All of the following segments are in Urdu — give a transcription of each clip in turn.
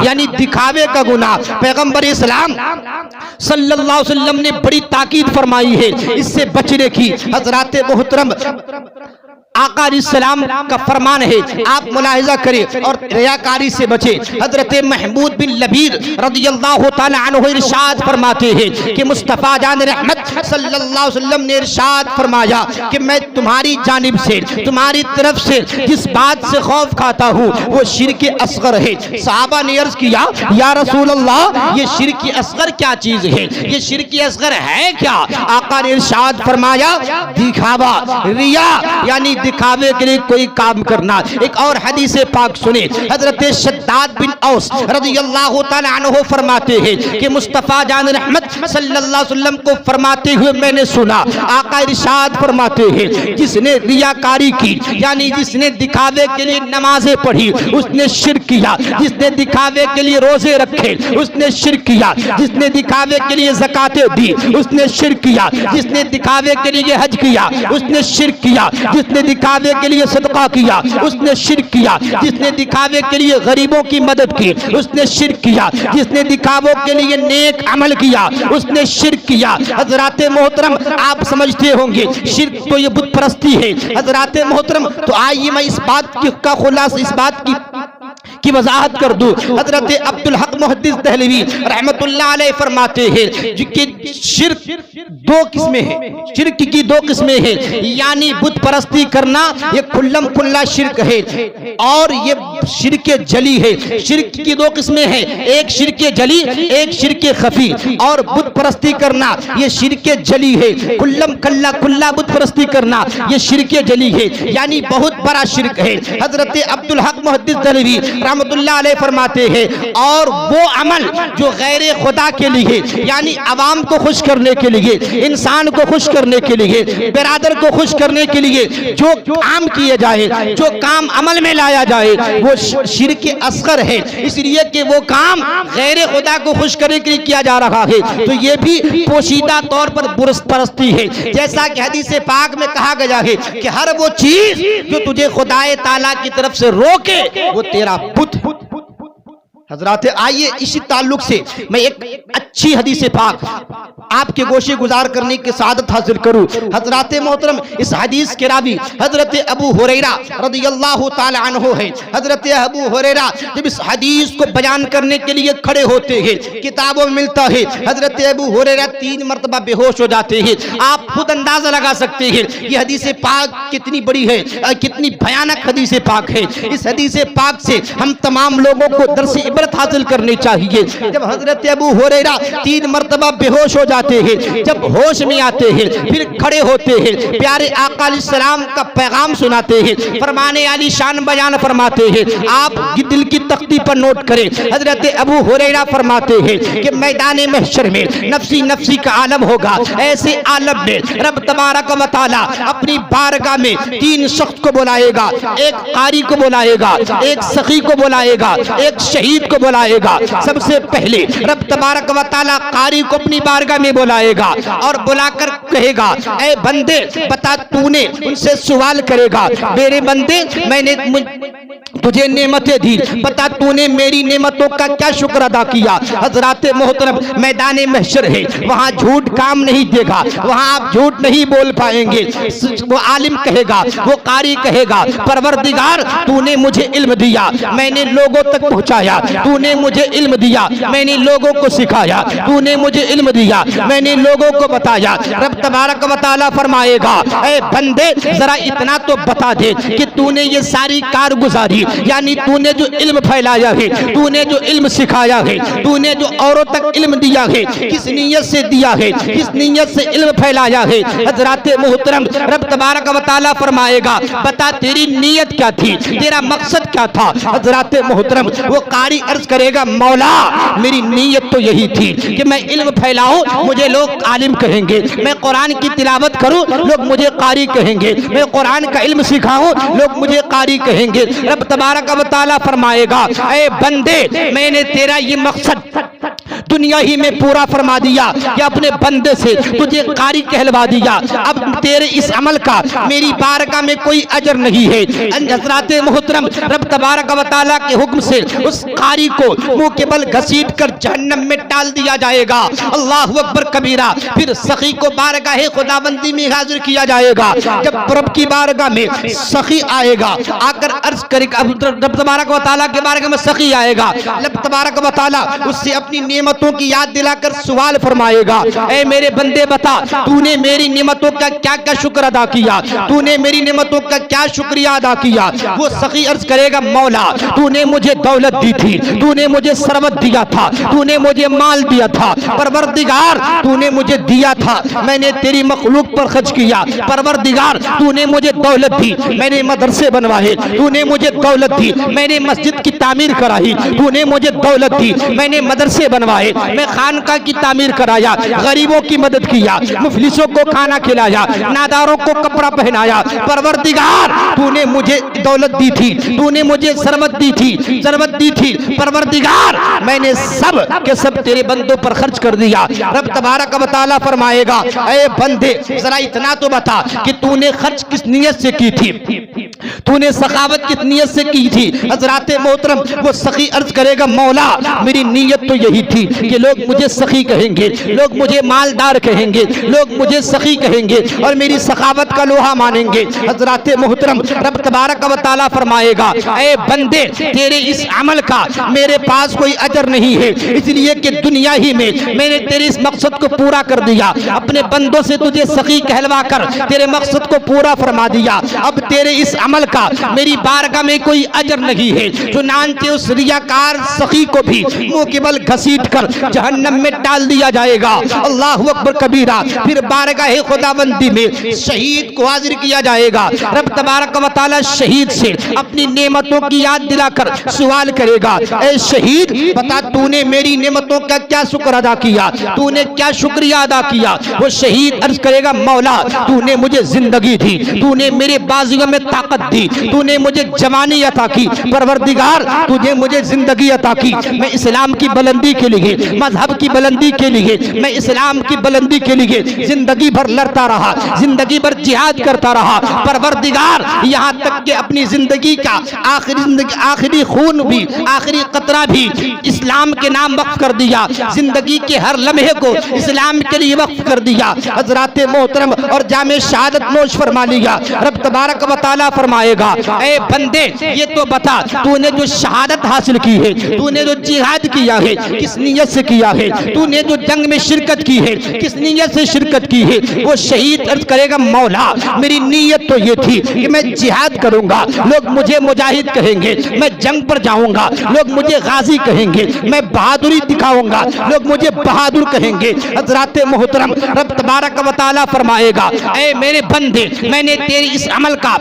یعنی دکھاوے کا گناہ پیغمبر اسلام صلی اللہ علیہ وسلم نے بڑی تاکید فرمائی ہے اس سے بچنے کی۔ حضرات محترم آقا علیہ السلام کا فرمان ہے، آپ ملاحظہ کریں اور ریاکاری سے بچیں۔ حضرت محمود بن لبید رضی اللہ تعالی عنہ ارشاد فرماتے ہیں کہ مصطفیٰ جان رحمت صلی اللہ علیہ وسلم نے ارشاد فرمایا کہ میں تمہاری جانب سے تمہاری طرف سے جس بات سے خوف کھاتا ہوں وہ شرک اصغر ہے۔ صحابہ نے عرض کیا یا رسول اللہ یہ شرک اصغر کیا چیز ہے، یہ شرک اصغر ہے کیا؟ آقا نے ارشاد فرمایا دکھاوا، ریا یعنی دکھاوے کے لیے کوئی کام کرنا۔ ایک اور حدیث پاک سنیں، حضرت شداد بن اوس رضی اللہ تعالی عنہ فرماتے ہیں کہ مصطفیٰ جان رحمت صلی اللہ علیہ وسلم کو فرماتے ہوئے میں نے سنا، آقا ارشاد فرماتے ہیں جس نے ریاکاری کی یعنی جس نے دکھاوے کے لیے نمازیں پڑھی اس نے شرک کیا، جس نے دکھاوے کے لیے روزے رکھے اس نے شرک کیا، جس نے دکھاوے کے لیے زکاتیں دی اس نے شرک کیا، جس نے دکھاوے کے لیے حج کیا اس نے شرک کیا، جس نے دکھاوے کے لیے صدقہ کیا اس نے شرک کیا، جس نے دکھاوے کے لیے غریبوں کی مدد کی اس نے شرک کیا، جس نے دکھاووں کے لیے نیک عمل کیا اس نے شرک کیا۔ حضرات محترم آپ سمجھتے ہوں گے شرک تو یہ بت پرستی ہے۔ حضرات محترم تو آئیے میں اس بات کا خلاصہ اس بات کی وضاحت کر دوں۔ حضرت عبدالحق محدث دہلوی رحمت اللہ علیہ فرماتے ہیں کہ شرک دو قسمیں ہیں، شرک کی دو قسمیں ہیں، یعنی بت پرستی کرنا یہ کھلم کھلا شرک ہے اور یہ شرک جلی ہے۔ شرک کی دو قسمیں ہیں، ایک شرک جلی ایک شرک خفی، اور بت پرستی کرنا یہ شرک جلی ہے، کھلم کھلا بت پرستی کرنا یہ شرک جلی ہے یعنی بہت بڑا شرک ہے۔ حضرت عبدالحق محدث دہلوی رحمت اللہ علیہ فرماتے ہیں اور وہ عمل جو غیر خدا کے لیے یعنی عوام کو خوش کرنے کے لیے، انسان کو خوش کرنے کے لیے، برادر کو خوش کرنے کے لیے جو کام کیے جائے، جو کام عمل میں لایا جائے وہ شرک اصغر ہے، اس لیے کہ وہ کام غیر خدا کو خوش کرنے کے لیے کیا جا رہا ہے تو یہ بھی پوشیدہ طور پر بت پرستی ہے۔ جیسا کہ حدیث پاک میں کہا گیا ہے کہ ہر وہ چیز جو تجھے خدائے تعالیٰ کی طرف سے روکے وہ تیرا بت۔ حضرات آئیے اسی تعلق سے میں ایک اچھی حدیث پاک آپ کے گوشے گزار کرنے کی سعادت حاصل کروں۔ حضرات محترم اس حدیث کے راوی حضرت ابو ہریرہ رضی اللہ تعالی عنہ ہے۔ حضرت ابو ہریرہ جب اس حدیث کو بیان کرنے کے لیے کھڑے ہوتے ہیں کتابوں میں ملتا ہے حضرت ابو ہریرہ 3 مرتبہ بے ہوش ہو جاتے ہیں۔ آپ خود اندازہ لگا سکتے ہیں یہ حدیث پاک کتنی بڑی ہے، کتنی بھیانک حدیث پاک ہے۔ اس حدیث پاک سے ہم تمام لوگوں کو درس عبرت حاصل کرنی چاہیے۔ جب حضرت ابو ہریرہ 3 مرتبہ بے ہوش ہو جاتے ہیں، جب ہوش میں آتے ہیں پھر کھڑے ہوتے ہیں، پیارے آقا علیہ السلام کا پیغام سناتے ہیں، فرمان عالی شان بیان فرماتے ہیں۔ آپ دل کی تختی پر نوٹ کریں، حضرت ابو ہریرہ فرماتے ہیں کہ میدان محشر میں نفسی نفسی کا عالم ہوگا، ایسے عالم میں رب تبارک و تعالی اپنی بارگاہ میں 3 شخص کو بلائے گا، ایک قاری کو بلائے گا، ایک سخی کو بلائے گا، ایک شہید کو بلائے گا۔ سب سے پہلے رب تبارک و تعالی قاری کو اپنی بارگاہ میں بلائے گا اور بلا کر کہے گا اے بندے بتا تو نے ان سے سوال کرے گا میرے بندے میں نے تجھے نعمتیں دی، بتا تو نے میری نعمتوں کا کیا شکر ادا کیا۔ حضرات محترم میدان محشر ہے، وہاں جھوٹ کام نہیں دے گا، وہاں آپ جھوٹ نہیں بول پائیں گے۔ وہ عالم کہے گا، وہ قاری کہے گا پروردگار تو نے مجھے علم دیا، میں نے لوگوں تک پہنچایا، تو نے مجھے علم دیا، میں نے لوگوں کو سکھایا، تو نے مجھے علم دیا، میں نے لوگوں کو بتایا۔ رب تبارک و تعالی فرمائے گا اے بندے ذرا اتنا تو بتا دے کہ تو نے یہ ساری کارگزاری یعنی تو نے جو علم پھیلایا ہے، تو نے جو علم سکھایا ہے، تو نے جو اوروں تک علم دیا ہے کس نیت سے دیا ہے، کس نیت سے علم پھیلایا ہے۔ حضرات محترم رب تبارک و تعالی فرمائے گا بتا تیری نیت کیا تھی، تیرا مقصد کیا تھا۔ حضرات محترم وہ قاری عرض کرے گا مولا میری نیت تو یہی تھی کہ میں علم پھیلاؤں مجھے لوگ عالم کہیں گے، میں قرآن کی تلاوت کروں لوگ مجھے قاری کہیں گے، میں قرآن کا علم سکھاؤں لوگ مجھے قاری کہیں گے۔ رب تبارک و تعالیٰ فرمائے گا اے بندے میں نے تیرا یہ مقصد دنیا ہی میں پورا فرما دیا کہ اپنے بندے سے تجھے قاری کہلوا دیا، اب تیرے اس عمل کا میری بارگاہ میں کوئی اجر نہیں ہے۔ حضرات محترم رب تبارک و تعالیٰ کے حکم سے اس قاری کو منہ کے بل گھسیٹ کر جہنم میں ڈال دیا جائے گا۔ اللہ اکبر کبیرہ۔ پھر سخی کو بارگاہ خداوندی میں حاضر کیا جائے گا۔ جب رب کی بارگاہ میں سخی آئے گا، آ کر عرض کرے گا، رب تبارک و تعالیٰ کے بارگاہ میں سخی آئے گا، رب تبارک و تعالیٰ اس سے اپنی نعمتوں کی یاد دلا کر سوال فرمائے گا، اے میرے بندے بتا تو نے میری نعمتوں کا کیا کیا شکر ادا کیا، تو نے میری نعمتوں کا کیا شکریہ ادا کیا۔ وہ سخی عرض کرے گا، مولا تو نے مجھے دولت دی تھی، تو نے مجھے ثروت دیا تھا، تو نے مجھے مال دیا تھا، پروردگار تو نے مجھے دیا تھا، میں نے تیری مخلوق پر خرچ کیا، پروردگار تو نے مجھے دولت دی، میں نے مدرسے بنوائے، تو نے مجھے دولت دی، میں نے مسجد کی تعمیر کرائی، تو نے مجھے دولت دی، میں نے مدرسے بنوائے، میں خانقاہ کی تعمیر کرایا، غریبوں کی مدد کیا، مفلسوں کو کھانا کھلایا، ناداروں کو کپڑا پہنایا، پروردگار تو نے مجھے دولت دی تھی، تو نے مجھے ثروت دی تھی، پروردگار میں نے سب کے سب تیرے بندوں پر خرچ کر دیا۔ رب تبارک و تعالیٰ فرمائے گا، اے بندے ذرا اتنا تو بتا کہ تو نے خرچ کس نیت سے کی تھی، تو نے سخاوت کس نیت سے کی تھی۔ حضرات محترم وہ سخی عرض کرے گا، مولا میری نیت تو یہی تھی کہ لوگ مجھے سخی کہیں گے، لوگ مجھے مالدار کہیں گے، لوگ مجھے سخی کہیں گے اور میری سخاوت کا لوہا مانیں گے۔ حضرات محترم رب تبارک و تعالیٰ فرمائے گا، اے بندے تیرے اس عمل کا میرے پاس کوئی اجر نہیں ہے، اس لیے کہ دنیا ہی میں میں نے تیرے اس مقصد کو پورا کر دیا، اپنے بندوں سے تجھے سخی کہلوا کر تیرے مقصد کو پورا فرما دیا، اب تیرے اس عمل کا میری بارگاہ میں کوئی اجر نہیں ہے۔ چنانچہ اس ریاکار سخی کو بھی منہ کے بل گھسیٹ کر جہنم میں ڈال دیا جائے گا۔ اللہ اکبر کبیرہ۔ پھر بارگاہ خداوندی میں شہید کو حاضر کیا جائے گا، رب تبارک و تعالیٰ شہید سے اپنی نعمتوں کی یاد دلا کر سوال کرے گا، اے شہید بتا تو نے میری نعمتوں کا کیا شکر ادا کیا، تو نے کیا شکریہ ادا کیا۔ وہ شہید عرض کرے گا، مولا تو نے مجھے زندگی دی، تو نے میرے بازوؤں میں طاقت دی، تو نے مجھے جوانی عطا کی، پروردگار تجھے مجھے زندگی عطا کی، میں اسلام کی بلندی کے لیے، مذہب کی بلندی کے لیے، میں اسلام کی بلندی کے لیے زندگی بھر لڑتا رہا، زندگی بھر جہاد کرتا رہا، پروردگار یہاں تک کہ اپنی زندگی کا آخری خون بھی، آخری قطرہ بھی اسلام کے نام وقف کر دیا، زندگی کے ہر لمحے کو اسلام کے لیے وقف کر دیا۔ حضرات محترم اور جامع شہادت نوش فرما لیا۔ رب تبارک و تعالیٰ فرمائے گا، اے بندے یہ تو بتا تو نے جو شہادت حاصل کی ہے، تو نے جو جہاد کیا ہے کس نیت سے کیا ہے، تو نے جو جنگ میں شرکت کی ہے کس نیت سے شرکت کی ہے۔ وہ شہید عرض کرے گا، مولا میری نیت تو یہ تھی کہ میں جہاد کروں گا، لوگ مجھے مجاہد کہیں گے، میں جنگ پر جاؤں گا، لوگ مجھے غازی کہیں گے، میں بہادری دکھاؤں گا، لوگ مجھے بہادر کہیں گے۔ حضرات محترم رب تبارک و تعالیٰ فرمائے گا، اے میرے بندے میں نے تیری اس عمل کا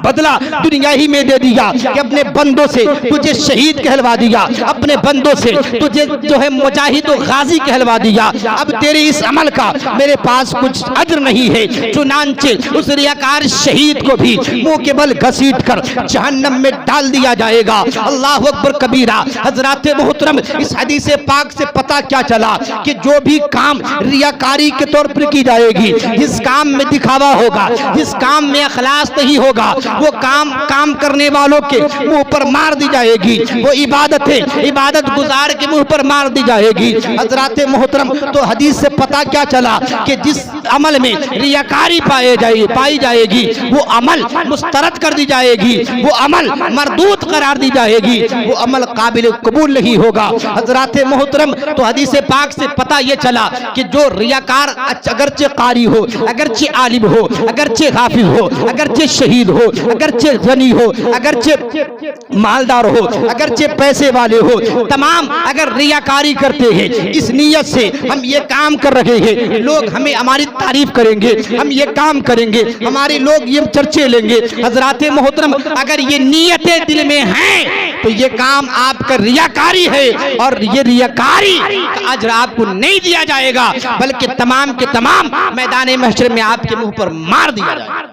بدلہ دنیا ہی میں دے دیا کہ اپنے بندوں سے تجھے شہید کہلوا دیا، اپنے بندوں سے تجھے جو ہے مجاہد و غازی کہلوا دیا، اب تیرے اس عمل کا میرے پاس کچھ اجر نہیں ہے۔ چنانچہ اس ریاکار شہید کو بھی منہ کے بل گھسیٹ کر جہنم میں ڈال دیا جائے گا۔ اللہ اکبر کبیرہ۔ حضرات محترم اس حدیث پاک سے پتہ کیا چلا کہ جو بھی کام ریاکاری کے طور پر کی جائے گی، جس کام میں دکھاوا ہوگا، جس کام میں اخلاص نہیں ہوگا، وہ کام کرنے والوں کے منہ پر مار دی جائے گی، وہ عبادت گزار کے منہ پر مار دی جائے گی۔ حضرات محترم تو حدیث سے پتہ کیا چلا کہ جس عمل میں ریاکاری پائی جائے گی وہ عمل مسترد کر دی جائے گی، وہ عمل مردود قرار دی جائے گی، وہ عمل قابل قبول نہیں ہوگا۔ حضرات محترم تو حدیث پاک سے پتہ یہ چلا کہ جو ریاکار اگرچہ قاری ہو، اگرچہ عالم ہو، اگرچہ حافظ ہو، اگرچہ شہید ہو، اگرچہ غنی ہو، اگرچہ مالدار ہو، اگرچہ پیسے والے ہو، تمام اگر ریاکاری کرتے ہیں اس نیت سے ہم یہ کام کر رہے ہیں، لوگ ہمیں ہماری تعریف کریں گے، ہم یہ کام کریں گے، ہمارے لوگ یہ چرچے لیں گے۔ حضرات محترم اگر یہ نیتیں دل میں ہیں تو یہ کام آپ کا ریاکاری ہے، اور یہ ریاکاری کا اجر آپ کو نہیں دیا جائے گا بلکہ تمام کے تمام میدان محشر میں آپ کے منہ پر مار دیا جائے گا۔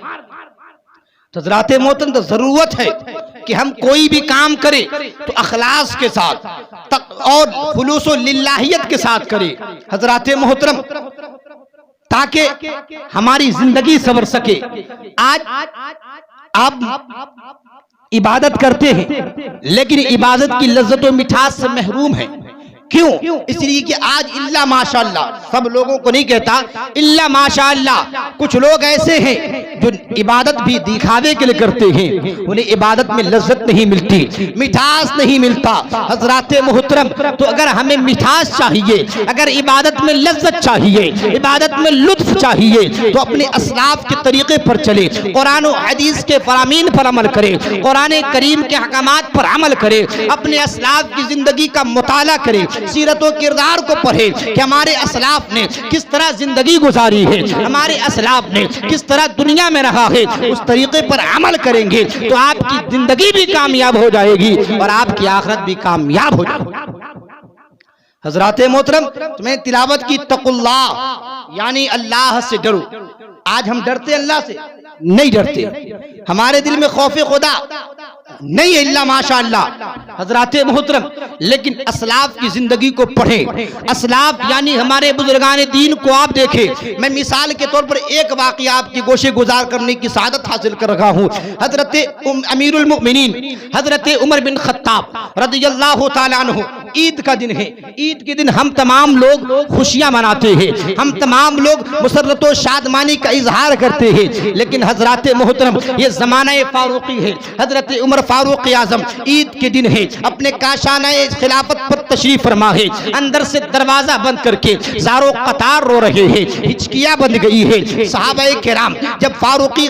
حضرات محترم تو ضرورت ہے کہ ہم کوئی بھی کام کریں تو اخلاص کے ساتھ اور خلوص و للہیت کے ساتھ کریں حضرات محترم، تاکہ ہماری زندگی سنور سکے۔ آج آپ عبادت کرتے ہیں لیکن عبادت کی لذت و مٹھاس سے محروم ہیں، کیوں؟ اس لیے کہ آج الا ماشاءاللہ، سب لوگوں کو نہیں کہتا، الا ماشاءاللہ کچھ لوگ ایسے ہیں جو عبادت بھی دکھاوے کے لیے کرتے ہیں، انہیں عبادت میں لذت نہیں ملتی، مٹھاس نہیں ملتا۔ حضرات محترم، تو اگر ہمیں مٹھاس چاہیے، اگر عبادت میں لذت چاہیے، عبادت میں لطف چاہیے، تو اپنے اسلاف کے طریقے پر چلے، قرآن و حدیث کے فرامین پر عمل کرے، قرآن کریم کے احکامات پر عمل کرے، اپنے اسلاف کی زندگی کا مطالعہ کرے، سیرت و کردار کو پڑھے کہ ہمارے اسلاف نے کس طرح زندگی گزاری ہے، ہمارے اسلاف نے کس طرح دنیا میں رہا ہے، اس طریقے پر عمل کریں گے تو آپ کی زندگی بھی کامیاب ہو جائے گی اور آپ کی آخرت بھی کامیاب ہو جائے گی۔ حضرات محترم، تمہیں تلاوت کی اتقوا اللہ، یعنی اللہ سے ڈرو۔ آج ہم ڈرتے اللہ سے نہیں ڈرتے، ہمارے دل میں خوف خدا نہیں ہے الا ماشاءاللہ۔ حضرات محترم، لیکن اسلاف کی زندگی کو پڑھیں، اسلاف یعنی ہمارے بزرگان دین کو آپ دیکھیں۔ میں مثال کے طور پر ایک واقعہ آپ کی گوشے گزار کرنے کی سعادت حاصل کر رہا ہوں۔ حضرت امیر المؤمنین حضرت عمر بن خطاب رضی اللہ تعالیٰ عنہ، عید کا دن ہے، عید کے دن ہم تمام لوگ خوشیاں مناتے ہیں، ہم تمام لوگ مسرت و شادمانی کا اظہار کرتے ہیں، لیکن حضرات محترم یہ زمانہ فاروقی ہے، حضرت عمر فاروق اعظم عید کے دن ہے، اپنے کاشانہ خلافت پر تشریف فرما ہے، اندر سے دروازہ بند کر کے زارو قطار رو رہے ہیں، ہچکیاں بند گئی ہے۔ صحابہ کرام جب فاروقی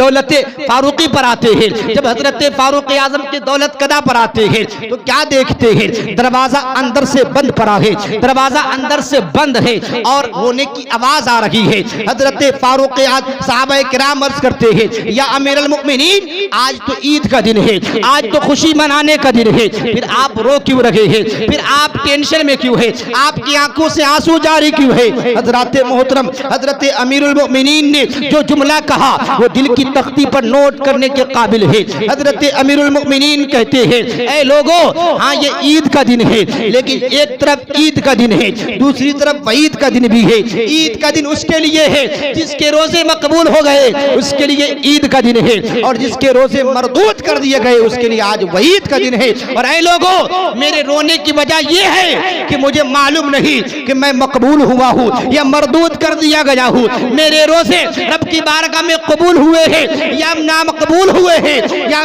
دولت فاروقی پر آتے ہیں، جب حضرت فاروق اعظم کے دولت قدا پر آتے ہیں تو کیا دیکھتے ہیں؟ دروازہ اندر سے بند پڑا ہے، دروازہ اندر سے بند ہے اور رونے کی آواز آ رہی ہے۔ حضرت فاروق اعظم صحابہ کرام عرض کرتے ہیں، یا امیر المؤمنین، آج تو عید کا دن ہے، آج تو خوشی منانے کا دن ہے، پھر آپ رو کیوں رہے ہیں؟ پھر آپ ٹینشن میں کیوں ہے؟ آپ کی آنکھوں سے آنسو جاری کیوں ہے؟ حضرات محترم، حضرت امیر المؤمنین نے جو جملہ کہا وہ دل کی تختی پر نوٹ کرنے کے قابل ہے۔ حضرت امیر المؤمنین کہتے ہیں، اے لوگو، ہاں یہ عید کا دن ہے، لیکن ایک طرف عید کا دن ہے، دوسری طرف وعید کا دن بھی ہے۔ عید کا دن اس کے لیے ہے جس کے روزے مقبول ہو گئے، اس کے لیے عید کا دن ہے، اور جس کے روزے مردود کر دیے گئے اس کے لیے آج وعید کا دن ہے۔ اور اے لوگو، میرے رونے کی وجہ یہ ہے کہ مجھے معلوم نہیں کہ میں مقبول ہوا ہوں یا مردود کر دیا گیا ہوں، میرے روزے رب کی بارگاہ میں قبول ہوئے ہیں یا نامقبول ہوئے ہیں، یا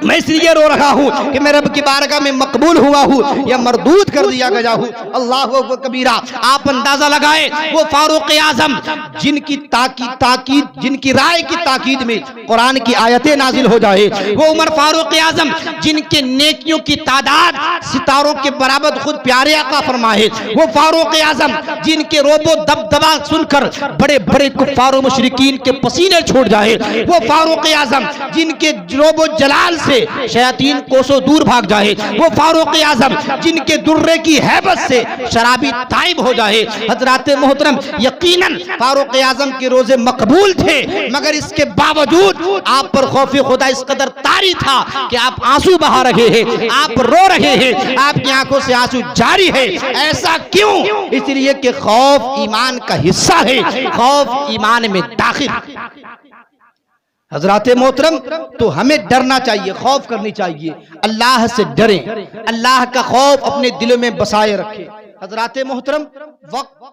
میں اس لیے رو رہا ہوں کہ میں رب کی بارگاہ میں مقبول ہوا ہوں یا مردود کر دیا گیا ہوں۔ اللہ اکبر کبیرہ۔ آپ اندازہ لگائیں، وہ فاروق اعظم جن کی تاکید جن کی رائے کی تاکید میں قرآن کی آیتیں نازل ہو جائے، وہ عمر فاروق اعظم جن کے نیکیوں کی تعداد ستاروں کے برابر خود پیارے آقا فرمائے، وہ فاروق اعظم جن کے روب و دبدبا سن کر بڑے بڑے کفار و مشرکین کے پسینے چھوڑ جائے، وہ فاروق اعظم جن کے روب و جلال سے شیاطین کوسوں دور بھاگ جائے، وہ فاروق اعظم جن کے درے کی ہیبت سے شرابی تائب ہو جائے۔ حضرات محترم، یقیناً فاروق اعظم کے روزے مقبول تھے، مگر اس کے باوجود آپ پر خوف خدا اس قدر طاری تھا کہ آپ آنسو بہا رہے ہیں، آپ رو رہے ہیں، آپ کی آنکھوں سے آنسو جاری ہے۔ ایسا کیوں؟ اس لیے کہ خوف ایمان کا حصہ ہے، خوف ایمان میں داخل۔ حضرات محترم، تو ہمیں ڈرنا چاہیے، خوف کرنی چاہیے، اللہ سے ڈریں، اللہ کا خوف اپنے دلوں میں بسائے رکھیں۔ حضرات محترم، وقت